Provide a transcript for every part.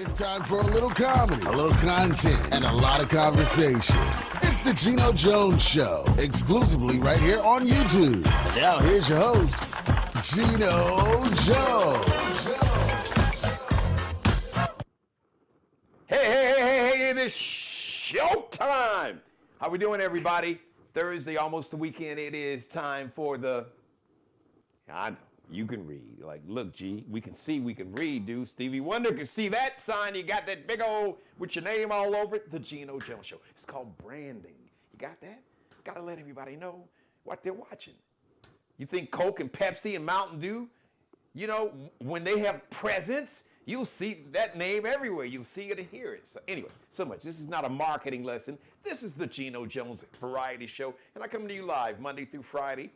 It's time for a little comedy, a little content, and a lot of conversation. It's the Geno Jones Show, exclusively right here on YouTube. And now here's your host, Geno Jones. Hey, it is showtime. How we doing, everybody? Thursday, almost the weekend. It is time for the, I know, you can read. Like, look, G, we can see, we can read, dude. Stevie Wonder can see that sign. You got that big old, with your name all over it, the Geno Jones Show. It's called branding. You got that? Got to let everybody know what they're watching. You think Coke and Pepsi and Mountain Dew, you know, when they have presence, you'll see that name everywhere. You'll see it and hear it. So anyway, so much. This is not a marketing lesson. This is the Geno Jones Variety Show, and I come to you live Monday through Friday,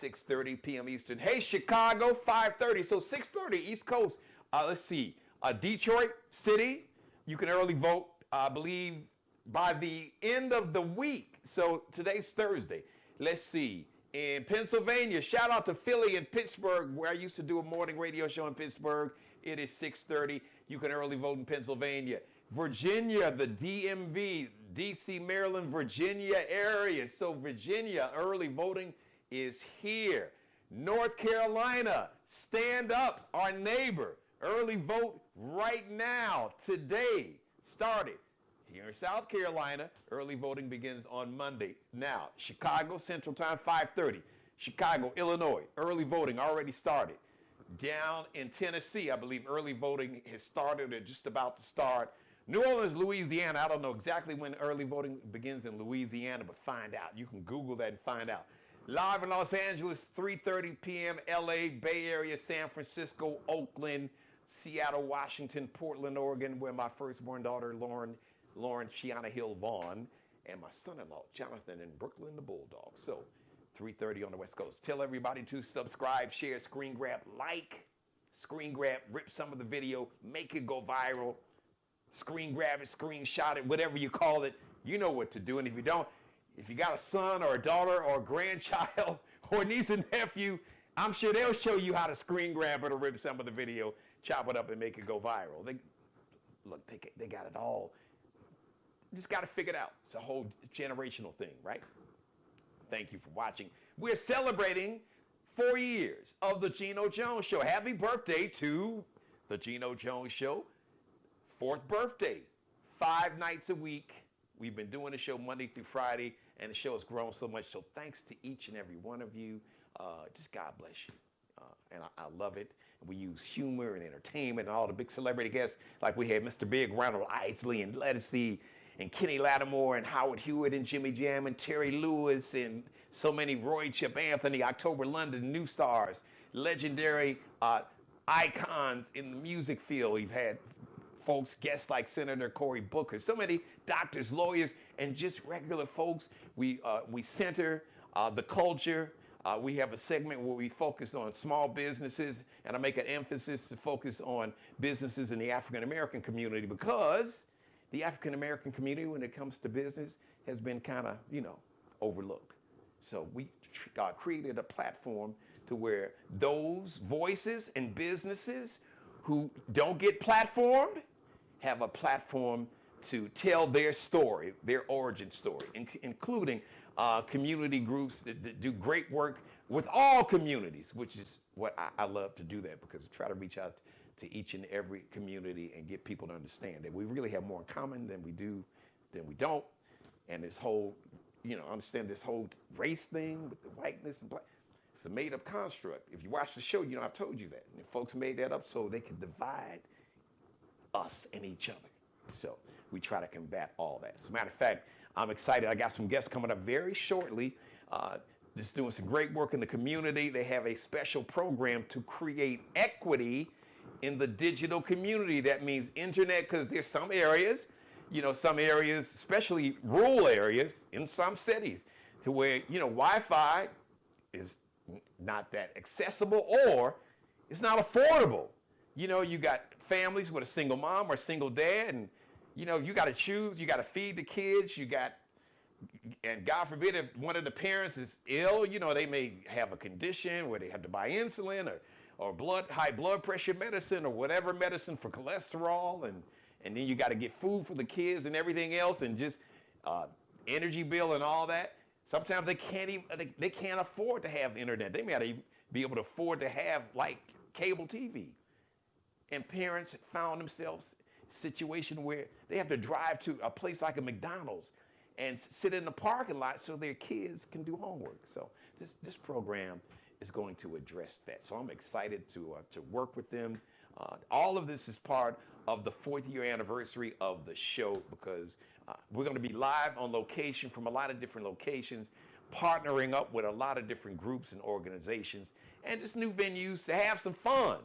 6:30 p.m. Eastern. Hey, Chicago, 5:30. So 6:30 East Coast. Let's see. Detroit City, you can early vote, I believe, by the end of the week. So today's Thursday. Let's see. In Pennsylvania, shout out to Philly and Pittsburgh, where I used to do a morning radio show in Pittsburgh. It is 6:30. You can early vote in Pennsylvania. Virginia, the DMV, D.C., Maryland, Virginia area. So Virginia, early voting is here. North Carolina, stand up, our neighbor. Early vote right now, today, started. Here in South Carolina, early voting begins on Monday. Now, Chicago, Central Time, 5:30. Chicago, Illinois, early voting already started. Down in Tennessee, I believe early voting has started or just about to start. New Orleans, Louisiana, I don't know exactly when early voting begins in Louisiana, but find out. You can Google that and find out. Live in Los Angeles, 3:30 p.m., LA, Bay Area, San Francisco, Oakland, Seattle, Washington, Portland, Oregon, where my firstborn daughter, Laryn Shiana Hill Vaughn, and my son-in-law, Jonathan, in Brooklyn, the Bulldogs. So 3:30 on the West Coast. Tell everybody to subscribe, share, screen grab, like, screen grab, rip some of the video, make it go viral, screen grab it, screenshot it, whatever you call it. You know what to do. And if you don't, if you got a son or a daughter or a grandchild or niece and nephew, I'm sure they'll show you how to screen grab it or rip some of the video, chop it up, and make it go viral. They got it all. Just got to figure it out. It's a whole generational thing, right? Thank you for watching. We're celebrating 4 years of the Geno Jones Show. Happy birthday to the Geno Jones Show. 4th birthday, 5 nights a week. We've been doing the show Monday through Friday, and the show has grown so much. So thanks to each and every one of you. Just God bless you. And I love it. We use humor and entertainment and all the big celebrity guests. Like we had Mr. Big, Ronald Isley, and Lettucey, and Kenny Lattimore, and Howard Hewitt, and Jimmy Jam, and Terry Lewis, and so many, Roy Chip Anthony, October London, new stars, legendary icons in the music field. We've had folks, guests like Senator Cory Booker, so many doctors, lawyers, and just regular folks. We center the culture. We have a segment where we focus on small businesses, and I make an emphasis to focus on businesses in the African-American community, because the African-American community, when it comes to business, has been kind of, overlooked. So we created a platform to where those voices and businesses who don't get platformed have a platform to tell their story, their origin story, including community groups that do great work with all communities, which is what I love to do that, because I try to reach out to each and every community and get people to understand that we really have more in common than we don't. And this whole, understand this whole race thing with the whiteness and black, it's a made-up construct. If you watch the show, I've told you that. And folks made that up so they can divide us and each other. So we try to combat all that. As a matter of fact, I'm excited. I got some guests coming up very shortly. Just doing some great work in the community. They have a special program to create equity in the digital community. That means internet, because there's some areas, especially rural areas in some cities, to where, Wi-Fi is not that accessible, or it's not affordable. You got families with a single mom or a single dad, and, you got to choose, you got to feed the kids, and God forbid if one of the parents is ill, they may have a condition where they have to buy insulin or high blood pressure medicine or whatever medicine for cholesterol, and and then you got to get food for the kids and everything else, and just energy bill and all that. Sometimes they can't afford to have internet. They may not even be able to afford to have like cable TV. And parents found themselves in a situation where they have to drive to a place like a McDonald's and sit in the parking lot so their kids can do homework. So this program is going to address that. So I'm excited to work with them. All of this is part of the 4th year anniversary of the show, because we're going to be live on location from a lot of different locations, partnering up with a lot of different groups and organizations, and just new venues to have some fun.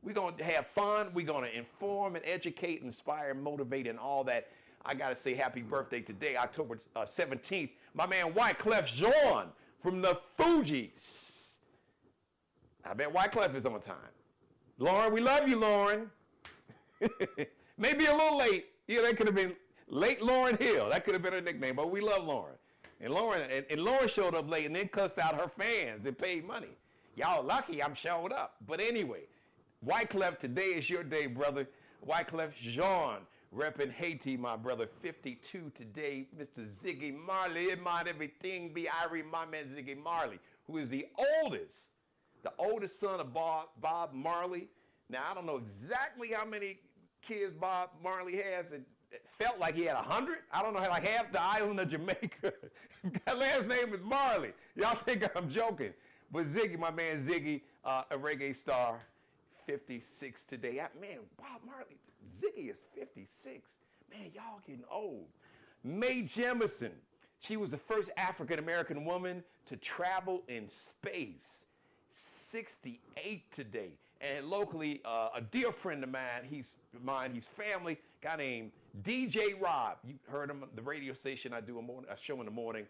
We're going to have fun. We're going to inform and educate, inspire, motivate, and all that. I got to say happy birthday today, October 17th. My man Wyclef Jean from the Fugees. I bet Wyclef is on time. Lauren, we love you, Lauren. Maybe a little late. Yeah, that could have been late Lauren Hill. That could have been her nickname, but we love Lauren. And Lauren showed up late and then cussed out her fans and paid money. Y'all lucky I'm showed up. But anyway, Wyclef, today is your day, brother. Wyclef Jean, repping Haiti, my brother. 52 today. Mr. Ziggy Marley, it might everything be Irie, my man Ziggy Marley, who is the oldest son of Bob Marley. Now, I don't know exactly how many kids Bob Marley has. It felt like he had 100. I don't know, like half the island of Jamaica. His last name is Marley. Y'all think I'm joking. But Ziggy, my man Ziggy, a reggae star, 56 today. Man, Bob Marley, Ziggy is 56. Man, y'all getting old. Mae Jemison, she was the first African-American woman to travel in space. 68 today. And locally, a dear friend of mine, he's family, guy named DJ Rob. You heard him, the radio station. I do a show in the morning,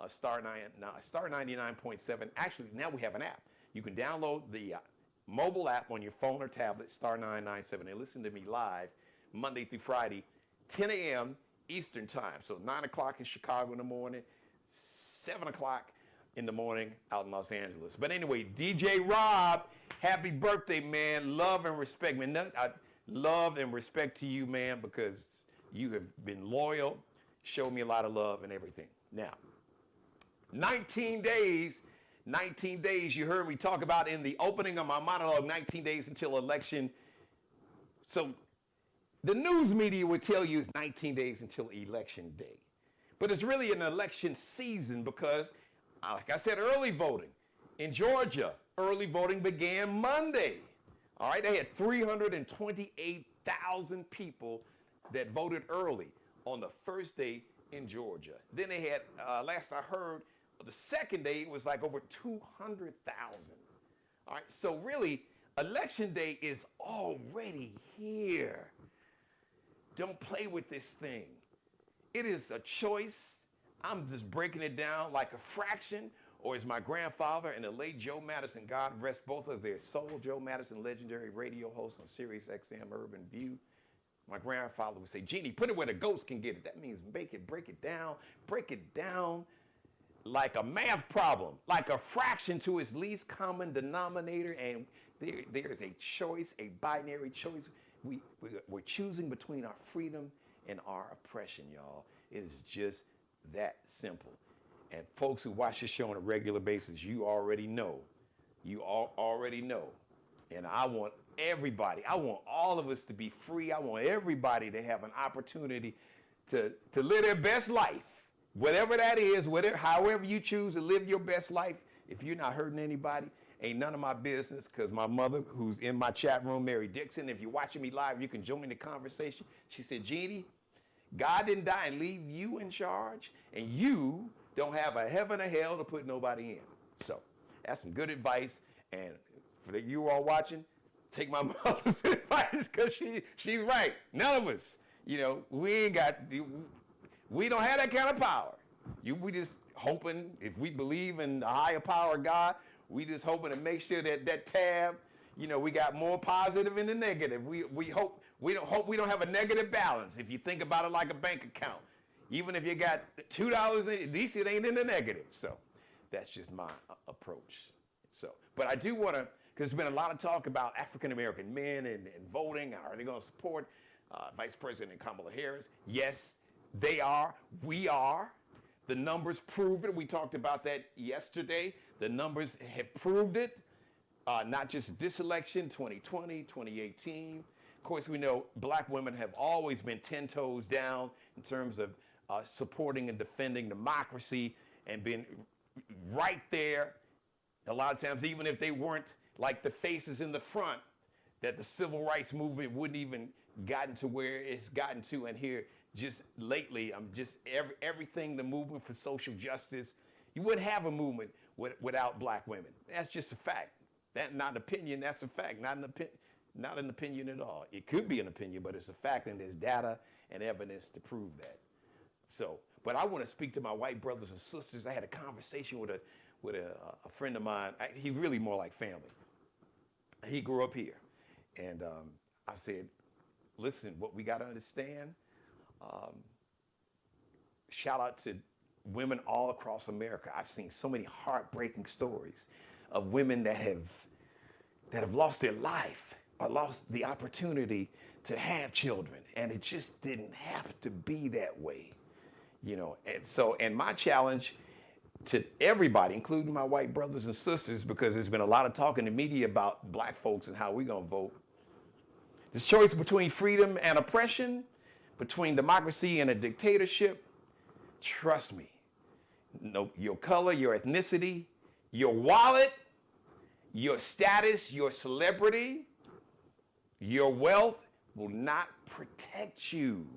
Star 99.7. Actually, now we have an app. You can download the mobile app on your phone or tablet, Star 997, and listen to me live Monday through Friday, 10 a.m. Eastern time. So 9 o'clock in Chicago in the morning, 7 o'clock in the morning out in Los Angeles. But anyway, DJ Rob, happy birthday, man. Love and respect, man. I love and respect to you, man, because you have been loyal, showed me a lot of love and everything. Now, 19 days, you heard me talk about in the opening of my monologue, 19 days until election. So the news media would tell you it's 19 days until election day. But it's really an election season because, like I said, early voting. In Georgia, early voting began Monday. All right, they had 328,000 people that voted early on the first day in Georgia. Then they had, last I heard, the second day it was like over 200,000. All right, so really, election day is already here. Don't play with this thing. It is a choice. I'm just breaking it down like a fraction, or as my grandfather and the late Joe Madison, God rest both of their soul, Joe Madison, legendary radio host on Sirius XM Urban View. My grandfather would say, Jeannie, put it where the ghosts can get it. That means break it down like a math problem, like a fraction to its least common denominator, and there is a choice, a binary choice. We're choosing between our freedom and our oppression, y'all. It is just that simple. And folks who watch this show on a regular basis, you already know. You already know. And I want everybody, I want all of us to be free. I want everybody to have an opportunity to live their best life. Whatever that is, however you choose to live your best life, if you're not hurting anybody, ain't none of my business, because my mother, who's in my chat room, Mary Dixon, if you're watching me live, you can join the conversation. She said, Jeannie, God didn't die and leave you in charge, and you don't have a heaven or hell to put nobody in. So that's some good advice. And for you all watching, take my mother's advice, because she's right. None of us, we don't have that kind of power. We just hoping, if we believe in the higher power of God, we just hoping to make sure that tab, we got more positive and the negative. We don't have a negative balance. If you think about it like a bank account, even if you got $2 in it, at least it ain't in the negative. So that's just my approach. So, but I do want to, because there's been a lot of talk about African-American men and voting. Are they going to support Vice President Kamala Harris. Yes, they are. We are. The numbers prove it. We talked about that yesterday. The numbers have proved it, not just this election, 2020, 2018. Of course, we know black women have always been 10 toes down in terms of supporting and defending democracy and being right there. A lot of times, even if they weren't like the faces in the front, that the civil rights movement wouldn't even gotten to where it's gotten to. And here, just lately, everything, the movement for social justice, you wouldn't have a movement without black women. That's just a fact. That's not an opinion, that's a fact. Not an opinion at all. It could be an opinion, but it's a fact, and there's data and evidence to prove that. So, but I want to speak to my white brothers and sisters. I had a conversation with a friend of mine. He's really more like family. He grew up here. And I said, listen, what we got to understand, shout out to women all across America. I've seen so many heartbreaking stories of women that have lost their life or lost the opportunity to have children. And it just didn't have to be that way, you know. And my challenge to everybody, including my white brothers and sisters, because there's been a lot of talk in the media about black folks and how we're going to vote. This choice between freedom and oppression, between democracy and a dictatorship, trust me, no, your color, your ethnicity, your wallet, your status, your celebrity, your wealth will not protect you.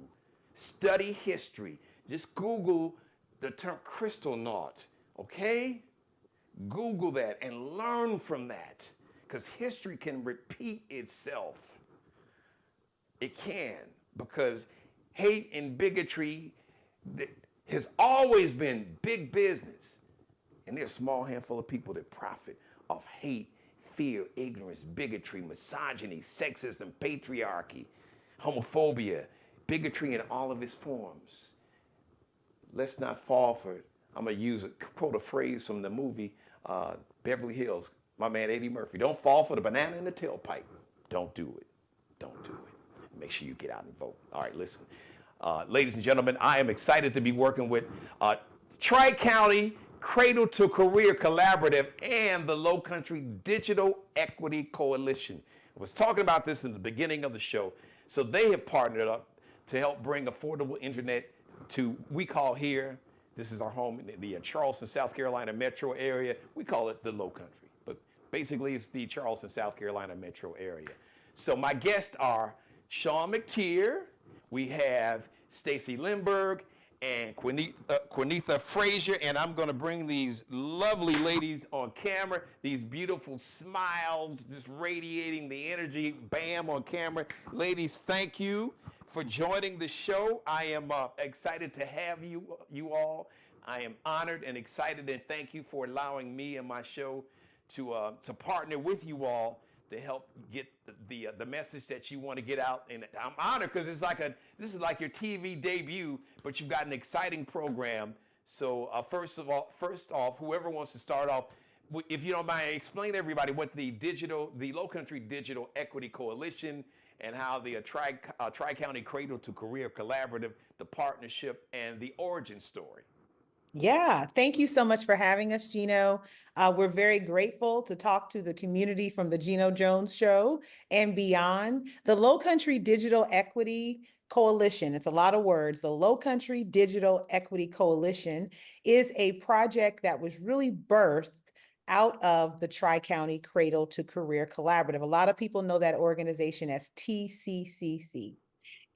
Study history. Just Google the term crystal knot, okay? Google that and learn from that, because history can repeat itself. It can, because hate and bigotry has always been big business. And there's a small handful of people that profit off hate, fear, ignorance, bigotry, misogyny, sexism, patriarchy, homophobia, bigotry in all of its forms. Let's not fall for it. I'm going to quote a phrase from the movie Beverly Hills, my man Eddie Murphy. Don't fall for the banana in the tailpipe. Don't do it. Don't do it. Make sure you get out and vote. All right, listen. Ladies and gentlemen, I am excited to be working with TriCounty Cradle to Career Collaborative and the Lowcountry Digital Equity Coalition. I was talking about this in the beginning of the show. So they have partnered up to help bring affordable internet to, we call here, this is our home in the Charleston, South Carolina metro area. We call it the Lowcountry, but basically it's the Charleston, South Carolina metro area. So my guests are Sean McTeer, we have Stacy Lindbergh, and Quinetha Frazier, and I'm going to bring these lovely ladies on camera, these beautiful smiles, just radiating the energy, bam, on camera. Ladies, thank you for joining the show. I am excited to have you all. I am honored and excited, and thank you for allowing me and my show to partner with you all to help get the message that you want to get out. And I'm honored because this is like your TV debut, but you've got an exciting program. So first off, whoever wants to start off, if you don't mind, explain to everybody what the Lowcountry Digital Equity Coalition and how the TriCounty Cradle to Career Collaborative, the partnership, and the origin story. Yeah, thank you so much for having us, Geno. We're very grateful to talk to the community from the Geno Jones Show and beyond. The Lowcountry Digital Equity Coalition, it's a lot of words. The Lowcountry Digital Equity Coalition is a project that was really birthed out of the TriCounty Cradle to Career Collaborative. A lot of people know that organization as TCCC.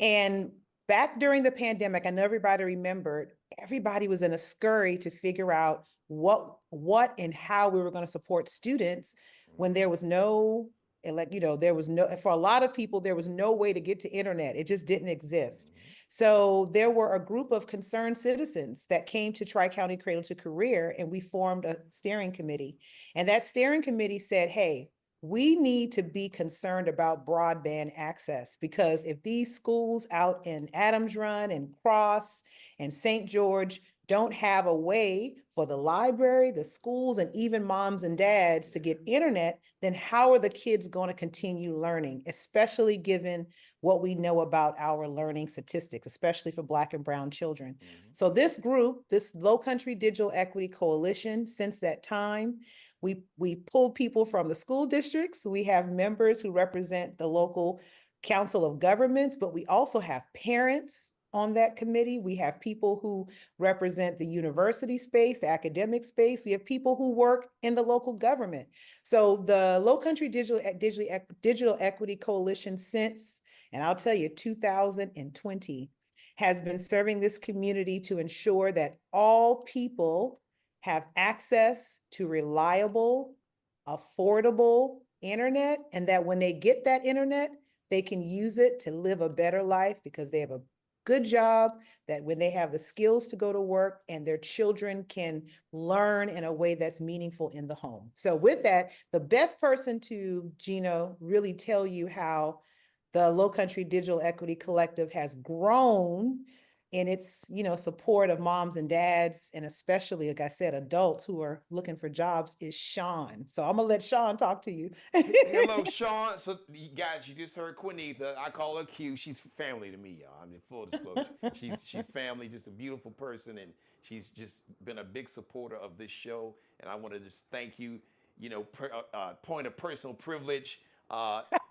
And back during the pandemic, I know everybody remembered, everybody was in a scurry to figure out what and how we were going to support students when there was no, for a lot of people, there was no way to get to internet. It just didn't exist. So there were a group of concerned citizens that came to TriCounty Cradle to Career, and we formed a steering committee. And that steering committee said, hey, we need to be concerned about broadband access, because if these schools out in Adams Run and Cross and St. George don't have a way for the library, the schools, and even moms and dads to get internet, then how are the kids going to continue learning, especially given what we know about our learning statistics, especially for Black and Brown children? So this group, this Lowcountry Digital Equity Coalition, since that time, we pulled people from the school districts. We have members who represent the local council of governments, but we also have parents on that committee. We have people who represent the university space, the academic space. We have people who work in the local government. So the Lowcountry Digital Equity Coalition since, and I'll tell you, 2020, has been serving this community to ensure that all people have access to reliable, affordable internet, and that when they get that internet, they can use it to live a better life because they have a good job, that when they have the skills to go to work, and their children can learn in a way that's meaningful in the home. So with that, the best person to, Geno, really tell you how the Lowcountry Digital Equity Collective has grown in its, support of moms and dads, and especially, like I said, adults who are looking for jobs, is Sean. So I'm gonna let Sean talk to you. Hello, Sean. So, you guys, you just heard Quinetha. I call her Q. She's family to me, y'all. I mean, full disclosure. She's family, just a beautiful person, and she's just been a big supporter of this show. And I want to just thank you. Point of personal privilege.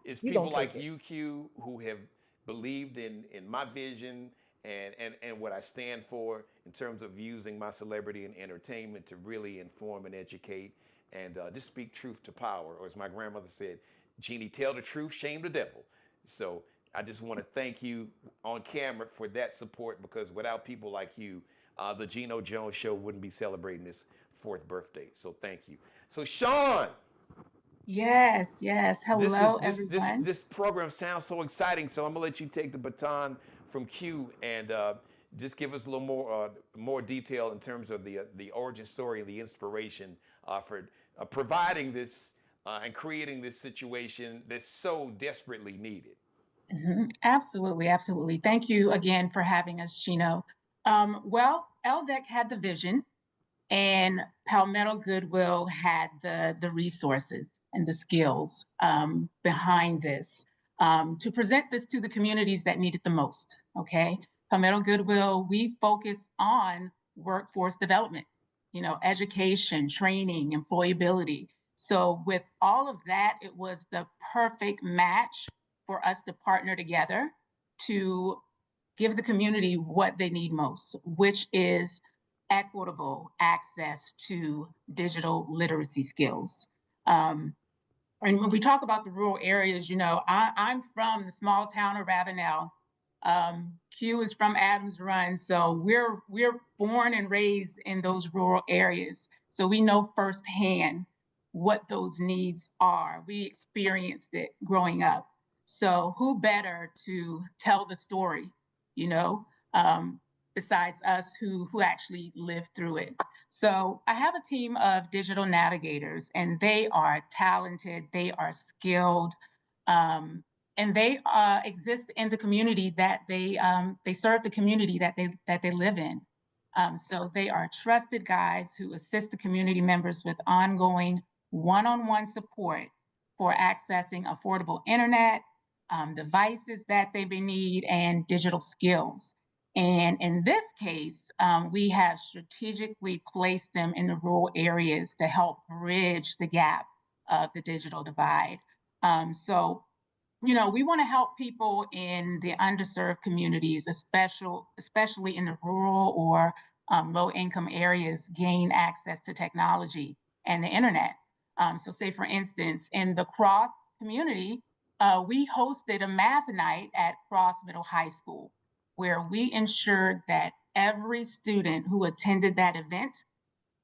It's people like you, Q, who have believed in my vision and what I stand for in terms of using my celebrity and entertainment to really inform and educate and just speak truth to power. Or as my grandmother said, Jeannie, tell the truth, shame the devil. So I just want to thank you on camera for that support, because without people like you, the Geno Jones Show wouldn't be celebrating this 4th birthday. So thank you. So Sean. Yes, yes. Hello, everyone. This program sounds so exciting, so I'm gonna let you take the baton from Q and just give us a little more detail in terms of the origin story and the inspiration for providing this and creating this situation that's so desperately needed. Absolutely, absolutely. Thank you again for having us, Geno. Well, LDEC had the vision, and Palmetto Goodwill had the resources and the skills behind this to present this to the communities that need it the most. Okay, Palmetto Goodwill, we focus on workforce development, education, training, employability. So with all of that, it was the perfect match for us to partner together to give the community what they need most, which is equitable access to digital literacy skills. And when we talk about the rural areas, I'm from the small town of Ravenel. Q is from Adams Run, so we're born and raised in those rural areas, so we know firsthand what those needs are. We experienced it growing up. So who better to tell the story, you know, besides us who actually lived through it. So I have a team of digital navigators, and they are talented, they are skilled, and they exist in the community that they serve the community that they live in. So they are trusted guides who assist the community members with ongoing one-on-one support for accessing affordable internet, devices that they may need, and digital skills. And in this case, we have strategically placed them in the rural areas to help bridge the gap of the digital divide. So, we want to help people in the underserved communities, especially in the rural or low-income areas, gain access to technology and the internet. So say, for instance, in the Cross community, we hosted a math night at Cross Middle High School, where we ensured that every student who attended that event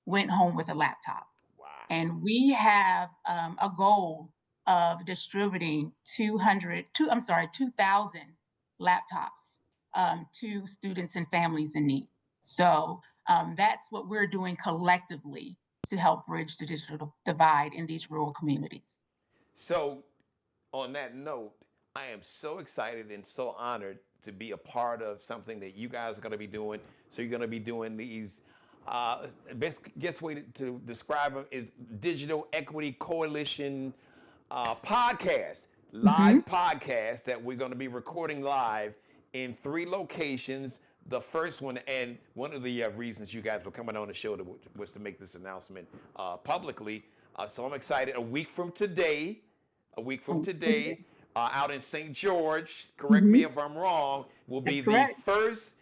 went home with a laptop. Wow. And we have a goal of distributing 2,000 laptops to students and families in need. So that's what we're doing collectively to help bridge the digital divide in these rural communities. So, on that note, I am so excited and so honored to be a part of something that you guys are going to be doing. So you're going to be doing these. Best way to describe them is Digital Equity Coalition podcast, live podcast that we're going to be recording live in 3 locations. The first one, and one of the reasons you guys were coming on the show was to make this announcement publicly. So I'm excited. A week from today, out in St. George, correct me if I'm wrong, will be the first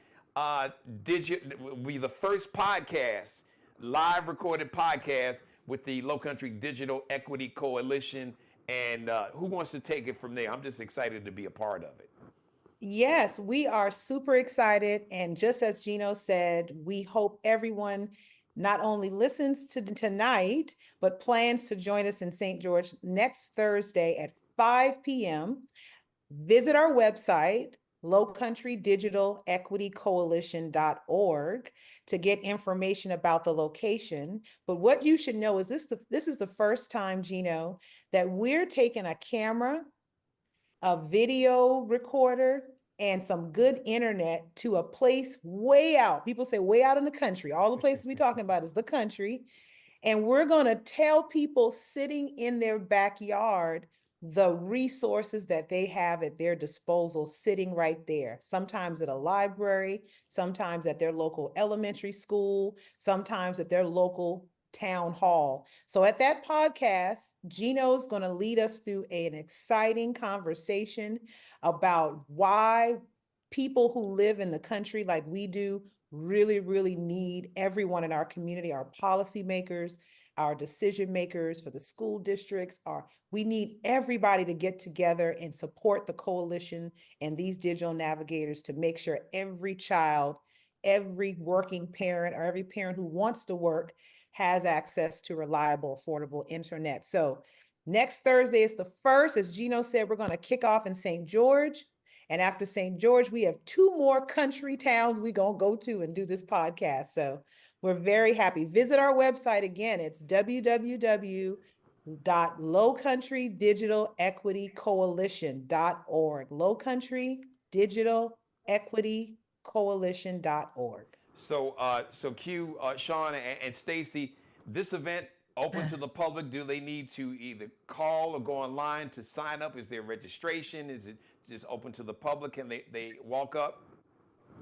podcast, live recorded podcast with the Lowcountry Digital Equity Coalition. And who wants to take it from there? I'm just excited to be a part of it. Yes, we are super excited. And just as Geno said, we hope everyone not only listens to tonight, but plans to join us in St. George next Thursday at 5 p.m. Visit our website, lowcountrydigitalequitycoalition.org, to get information about the location. But what you should know is this is the first time, Geno, that we're taking a camera, a video recorder, and some good internet to a place way out. People say way out in the country. All the places we're talking about is the country. And we're going to tell people sitting in their backyard the resources that they have at their disposal sitting right there, sometimes at a library, sometimes at their local elementary school, sometimes at their local town hall. So at that podcast, Geno's going to lead us through an exciting conversation about why people who live in the country like we do really, really need everyone in our community, our policymakers, our decision makers for the school districts. We need everybody to get together and support the coalition and these digital navigators to make sure every child, every working parent, or every parent who wants to work has access to reliable, affordable internet. So next Thursday is the first. As Geno said, we're going to kick off in St. George. And after St. George, we have 2 more country towns we're going to go to and do this podcast. So we're very happy. Visit our website again. It's www.lowcountrydigitalequitycoalition.org. lowcountrydigitalequitycoalition.org. So Q, Sean, and Stacy, this event open to the public? Do they need to either call or go online to sign up? Is there registration? Is it just open to the public and they walk up?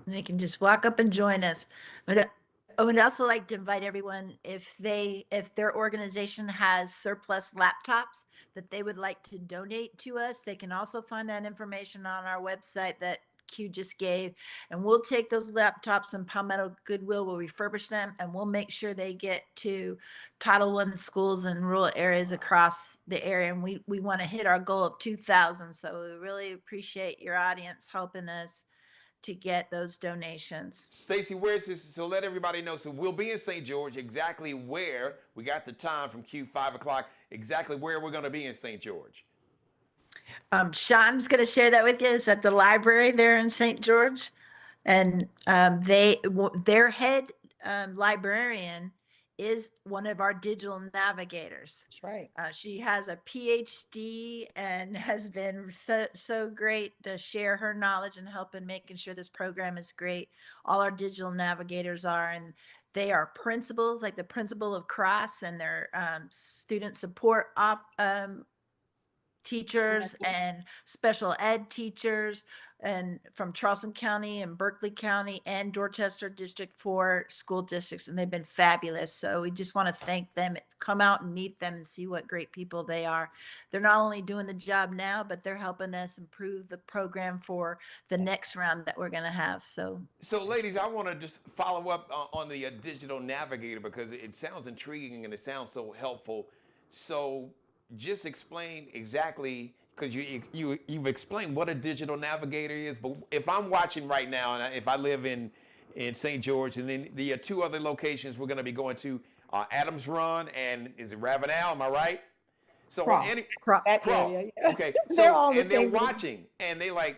They can just walk up and join us. But I would also like to invite everyone, if their organization has surplus laptops that they would like to donate to us, they can also find that information on our website that Q just gave, and we'll take those laptops and Palmetto Goodwill will refurbish them, and we'll make sure they get to Title I schools in rural areas across the area. And we want to hit our goal of 2,000. So we really appreciate your audience helping us to get those donations. Stacy, where's this? So let everybody know. So we'll be in St. George. Exactly where? We got the time from Q, 5 o'clock. Exactly where we're going to be in St. George. Sean's going to share that with you. It's at the library there in St. George, and their head librarian is one of our digital navigators. That's right. She has a PhD and has been so great to share her knowledge and help in making sure this program is great. All our digital navigators are, and they are principals, like the principal of Cross, and their student support teachers and special ed teachers, and from Charleston County and Berkeley County and Dorchester District 4 school districts, and they've been fabulous. So we just want to thank them. Come out and meet them and see what great people they are. They're not only doing the job now, but they're helping us improve the program for the next round that we're going to have. So ladies, I want to just follow up on the digital navigator, because it sounds intriguing and it sounds so helpful. So just explain exactly, because you've explained what a digital navigator is, but if I'm watching right now, and if I live in St. George, and then the 2 other locations we're going to be going to, Adams Run and is it Ravenel? Am I right? So Cross. Cross. Area, yeah. Okay. They're They're watching, and they like,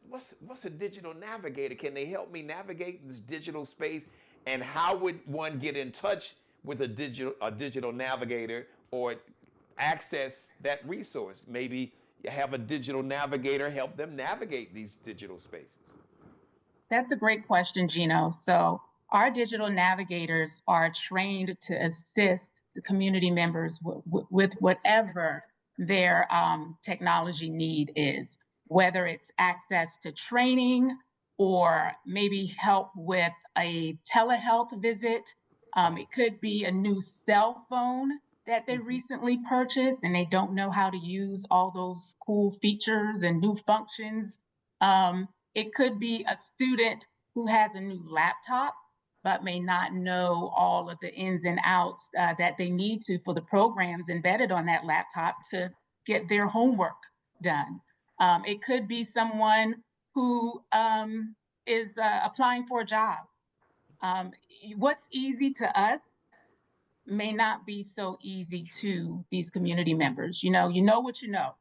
what's a digital navigator? Can they help me navigate this digital space? And how would one get in touch with a digital navigator or access that resource? Maybe have a digital navigator help them navigate these digital spaces? That's a great question, Geno. So our digital navigators are trained to assist the community members with whatever their technology need is, whether it's access to training or maybe help with a telehealth visit. It could be a new cell phone that they recently purchased and they don't know how to use all those cool features and new functions. It could be a student who has a new laptop but may not know all of the ins and outs that they need to for the programs embedded on that laptop to get their homework done. It could be someone who is applying for a job. What's easy to us may not be so easy to these community members. You know what you know,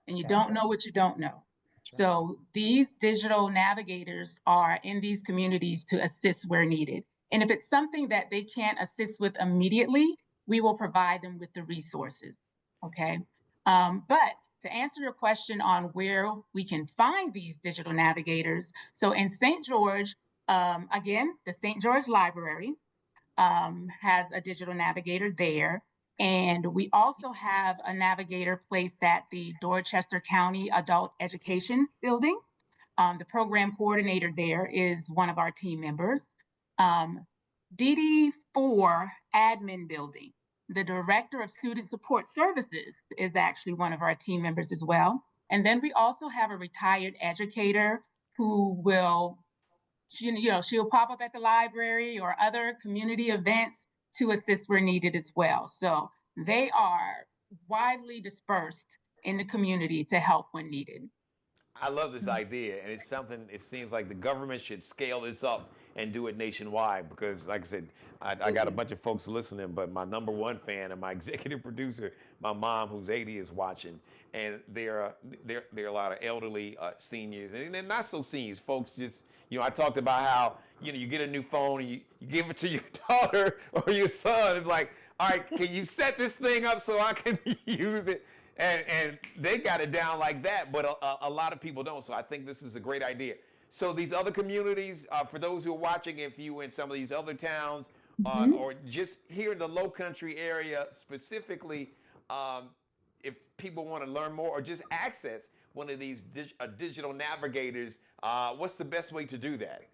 and you don't know what you don't know. So these digital navigators are in these communities to assist where needed. And if it's something that they can't assist with immediately, we will provide them with the resources, okay? But to answer your question on where we can find these digital navigators, so in St. George, again, the St. George Library has a digital navigator there. And we also have a navigator placed at the Dorchester County Adult Education Building. The program coordinator there is one of our team members. DD4 Admin Building, the Director of Student Support Services is actually one of our team members as well. And then we also have a retired educator who will, she'll pop up at the library or other community events to assist where needed as well. So they are widely dispersed in the community to help when needed. I love this idea, and it's something, it seems like the government should scale this up and do it nationwide because, like I said, I got a bunch of folks listening, but my number one fan and my executive producer, my mom, who's 80, is watching, and there are a lot of elderly seniors, and they're not so seniors, folks just, I talked about how, you get a new phone and you give it to your daughter or your son. It's like, all right, can you set this thing up so I can use it? And they got it down like that, but a lot of people don't. So I think this is a great idea. So these other communities, for those who are watching, if you in some of these other towns or just here in the Lowcountry area specifically, if people want to learn more or just access one of these digital navigators, what's the best way to do that?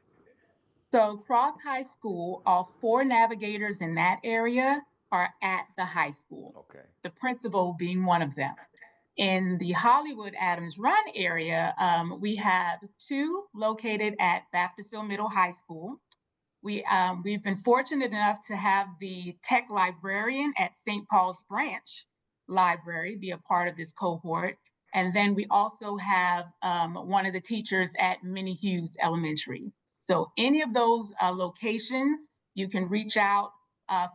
So Cross High School, all 4 navigators in that area are at the high school. Okay. The principal being one of them. In the Hollywood Adams Run area, we have 2 located at Baptist Hill Middle High School. We've been fortunate enough to have the tech librarian at St. Paul's Branch Library be a part of this cohort. And then we also have one of the teachers at Minnie Hughes Elementary. So any of those locations, you can reach out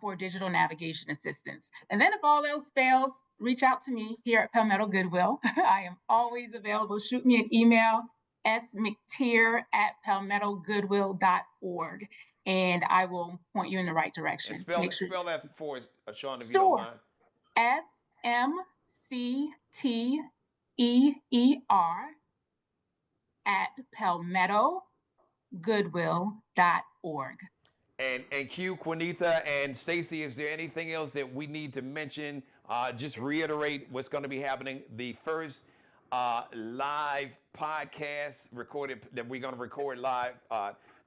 for digital navigation assistance. And then if all else fails, reach out to me here at Palmetto Goodwill. I am always available. Shoot me an email, smctier@palmettogoodwill.org, and I will point you in the right direction. Spell that for us, Sean, if you Sure. don't mind. smctier@palmettogoodwill.org. And Q, Quinitha, and Stacy, is there anything else that we need to mention? Just reiterate what's going to be happening. The first live podcast that we're going to record live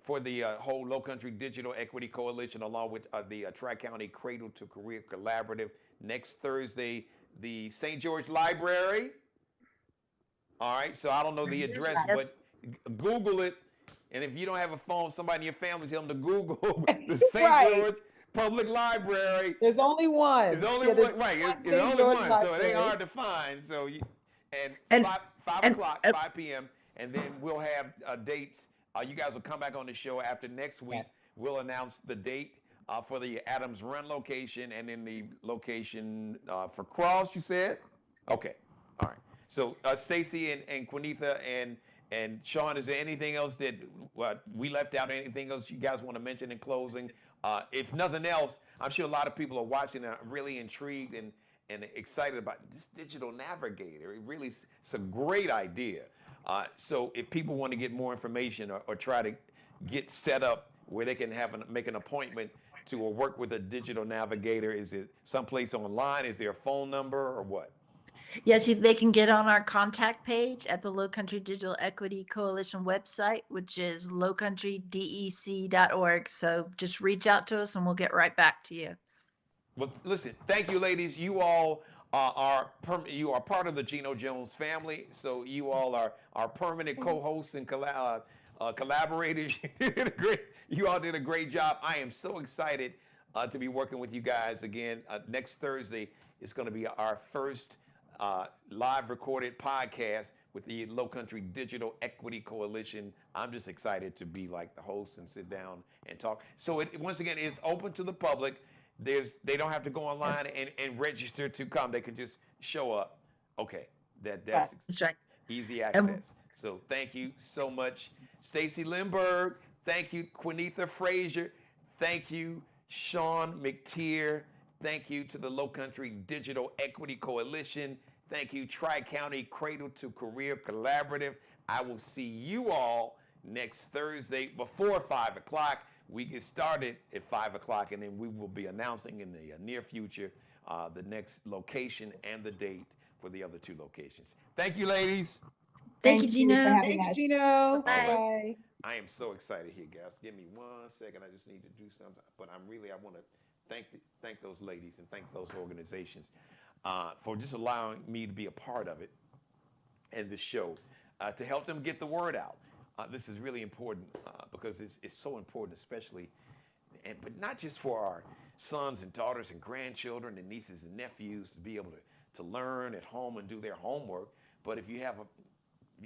for the whole Lowcountry Digital Equity Coalition, along with the TriCounty Cradle to Career Collaborative, next Thursday, the St. George Library. All right, so I don't know the address, but Google it. And if you don't have a phone, somebody in your family tell them to Google the St. George Public Library. There's only one. There's only one, right? It's only one, so it ain't hard to find. So, and 5 o'clock, 5 p.m., and then we'll have dates. You guys will come back on the show after next week. Yes. We'll announce the date for the Adams Run location and then the location for Cross, you said? Okay, all right. So Stacy and Quinitha and Sean, is there anything else that we left out? Anything else you guys want to mention in closing? If nothing else, I'm sure a lot of people are watching and are really intrigued and excited about this digital navigator. It really, it's a great idea. So if people want to get more information or try to get set up where they can make an appointment to work with a digital navigator, is it someplace online? Is there a phone number or what? Yes, they can get on our contact page at the Lowcountry Digital Equity Coalition website, which is lowcountrydec.org. So just reach out to us and we'll get right back to you. Well, listen, thank you, ladies. You all are you are part of the Geno Jones family, so you all are permanent co-hosts and collaborators. You all did a great job. I am so excited to be working with you guys again. Next Thursday is going to be our first live recorded podcast with the Lowcountry Digital Equity Coalition. I'm just excited to be like the host and sit down and talk. So once again, it's open to the public. They don't have to go online and register to come. They can just show up. Okay, that's right. Easy access. So thank you so much, Stacy Lindbergh. Thank you, Quinetha Frazier. Thank you, Sean McTier. Thank you to the Lowcountry Digital Equity Coalition. Thank you, TriCounty Cradle to Career Collaborative. I will see you all next Thursday before 5 o'clock. We get started at 5 o'clock, and then we will be announcing in the near future the next location and the date for the other 2 locations. Thank you, ladies. Thank you, Geno. Thanks, Geno. Bye. Bye. I am so excited here, guys. Give me 1 second. I just need to do something. But I want to thank those ladies and thank those organizations for just allowing me to be a part of it and this show to help them get the word out. This is really important because it's so important, especially, but not just for our sons and daughters and grandchildren and nieces and nephews to be able to learn at home and do their homework, but if you have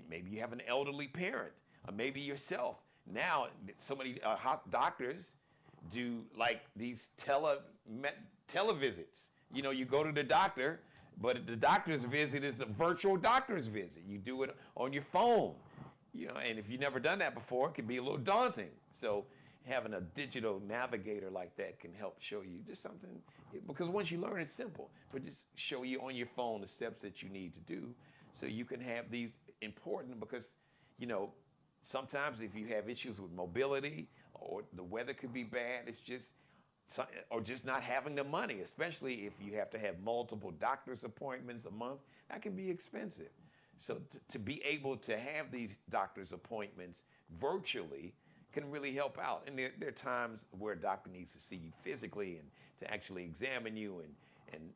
maybe you have an elderly parent, or maybe yourself. Now, so many doctors do like these televisits. You know, you go to the doctor, but the doctor's visit is a virtual doctor's visit. You do it on your phone. You know, and if you've never done that before, it can be a little daunting. So having a digital navigator like that can help show you just something, because once you learn, it's simple, but just show you on your phone the steps that you need to do so you can have these important, because, you know, sometimes if you have issues with mobility or the weather could be bad, it's just, or just not having the money, especially if you have to have multiple doctor's appointments a month, that can be expensive. So to be able to have these doctor's appointments virtually can really help out. And there are times where a doctor needs to see you physically and to actually examine you and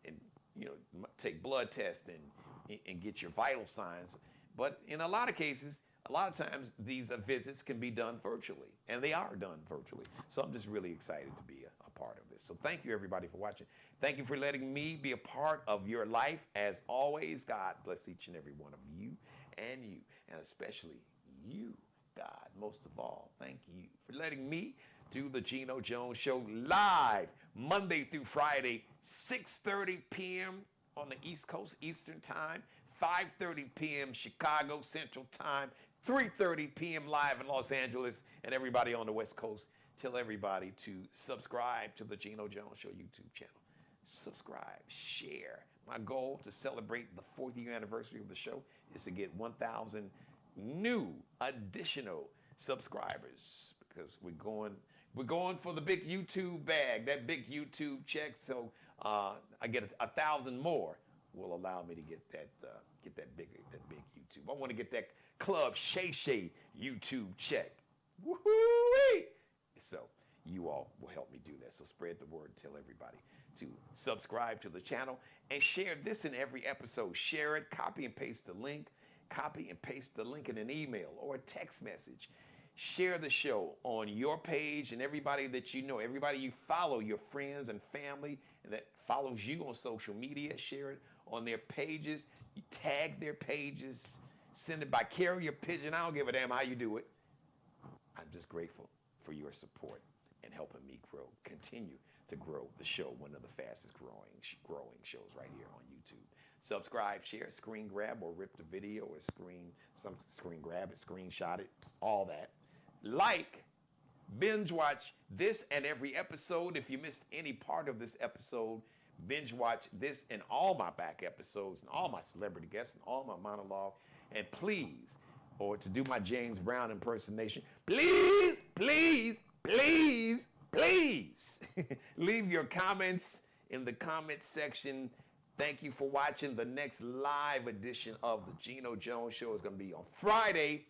you know, take blood tests and get your vital signs. But in a lot of cases, a lot of times these visits can be done virtually, and they are done virtually. So I'm just really excited to be a part of this. So thank you, everybody, for watching. Thank you for letting me be a part of your life. As always, God bless each and every one of you, and especially you, God. Most of all, thank you for letting me do the Geno Jones Show live Monday through Friday, 6:30 p.m. on the East Coast Eastern Time, 5:30 p.m. Chicago Central Time, 3:30 p.m. live in Los Angeles, and everybody on the West Coast. Tell everybody to subscribe to the Geno Jones Show YouTube channel. Subscribe, share. My goal to celebrate the 4th year anniversary of the show is to get 1,000 new additional subscribers, because we're going for the big YouTube bag, that big YouTube check. So I get 1,000 more will allow me to get that big YouTube. I want to get that Club Shay Shay YouTube check. Woohoo! So you all will help me do that. So spread the word, tell everybody to subscribe to the channel and share this in every episode. Share it, copy and paste the link in an email or a text message. Share the show on your page, and everybody that you know, everybody you follow, your friends and family and that follows you on social media, share it on their pages. You tag their pages, send it by carrier pigeon. I don't give a damn how you do it. I'm just grateful for your support and helping me continue to grow the show, one of the fastest growing shows right here on YouTube. Subscribe, share, screen grab, or rip the video, or screen grab it, screenshot it, all that. Like, binge watch this and every episode. If you missed any part of this episode, binge watch this and all my back episodes and all my celebrity guests and all my monologue. And please, or to do my James Brown impersonation, please, please, please, please leave your comments in the comment section. Thank you for watching. The next live edition of the Geno Jones Show is going to be on Friday,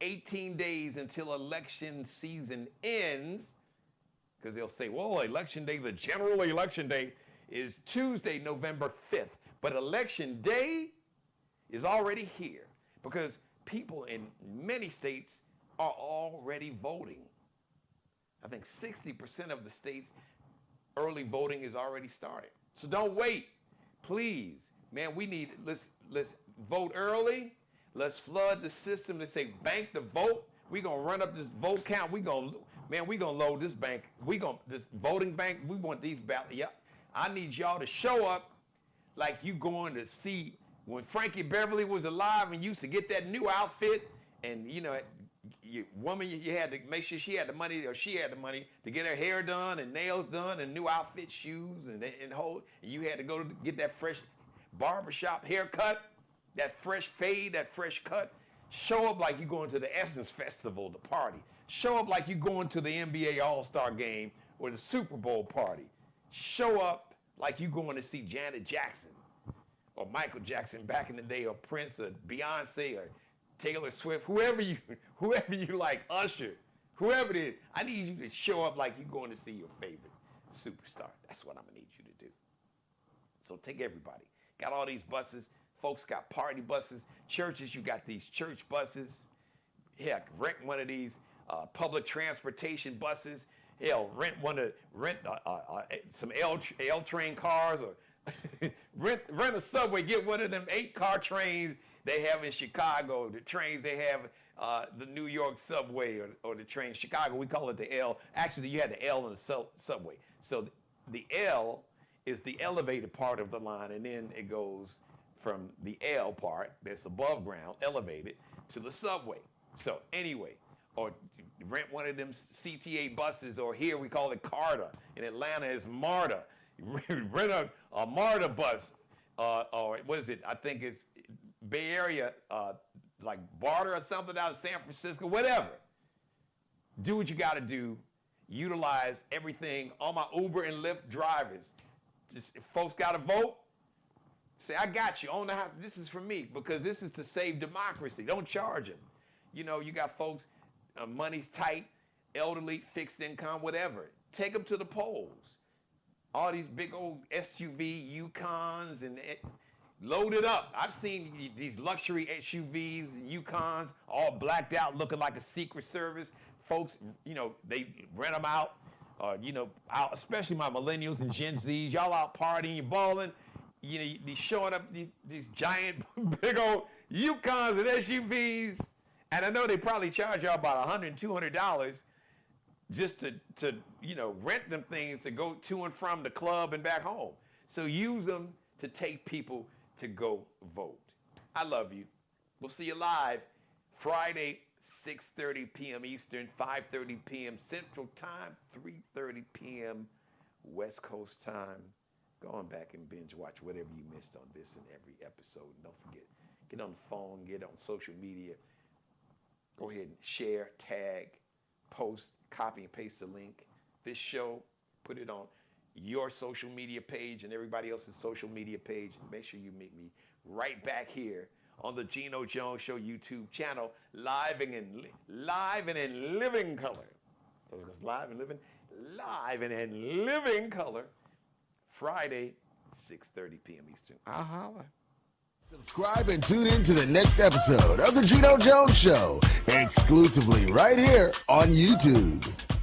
18 days until election season ends. Because they'll say, well, election day, the general election day is Tuesday, November 5th. But election day is already here because people in many states are already voting. I think 60% of the states, early voting is already started. So don't wait. Please, man, let's vote early. Let's flood the system. Let's say bank the vote. We're going to run up this vote count. We're going to load this bank. This voting bank, we want these ballots. Yeah, I need y'all to show up like you going to see when Frankie Beverly was alive and used to get that new outfit. And, you know, you had to make sure she had the money to get her hair done and nails done and new outfit, shoes, and you had to go to get that fresh barbershop haircut, that fresh fade, that fresh cut. Show up like you're going to the Essence Festival, the party. Show up like you're going to the NBA All-Star game or the Super Bowl party. Show up like you're going to see Janet Jackson or Michael Jackson back in the day, or Prince, or Beyonce, or Taylor Swift, whoever you like, Usher, whoever it is. I need you to show up like you're going to see your favorite superstar. That's what I'm going to need you to do. So take everybody. Got all these buses. Folks got party buses. Churches, you got these church buses. Heck, rent one of these public transportation buses. Hell, rent some L train cars, or rent a subway. Get one of them 8-car trains they have in Chicago. The trains they have, the New York subway, or the train. Chicago, we call it the L. Actually, you had the L in the subway. So the L is the elevated part of the line, and then it goes from the L part that's above ground, elevated, to the subway. So anyway, or rent one of them CTA buses, or here we call it CARTA. In Atlanta, it's MARTA. Rent a MARTA bus, or what is it? I think it's Bay Area, like Barter or something out of San Francisco, whatever. Do what you got to do. Utilize everything. All my Uber and Lyft drivers, just if folks got to vote, say, I got you. Own the house. This is for me, because this is to save democracy. Don't charge them. You know, you got folks, money's tight, elderly, fixed income, whatever. Take them to the polls. All these big old SUV Yukons and load it up. I've seen these luxury SUVs and Yukons all blacked out, looking like a Secret Service. Folks, you know, they rent them out. You know, especially my millennials and Gen Zs. Y'all out partying, you balling. You know, you showing up these giant, big old Yukons and SUVs. And I know they probably charge y'all about $100, $200 just to you know, rent them things to go to and from the club and back home. So use them to take people to go vote. I love you. We'll see you live Friday, 6:30 p.m. Eastern, 5:30 p.m. Central Time, 3:30 p.m. West Coast Time. Go on back and binge watch whatever you missed on this and every episode. And don't forget, get on the phone, get on social media. Go ahead and share, tag, post, copy and paste the link. This show, put it on your social media page and everybody else's social media page. Make sure you meet me right back here on the Geno Jones Show YouTube channel, live and in living color. Live and in living color. Friday, 6:30 p.m. Eastern. I'll holler. Subscribe and tune in to the next episode of the Geno Jones Show, exclusively right here on YouTube.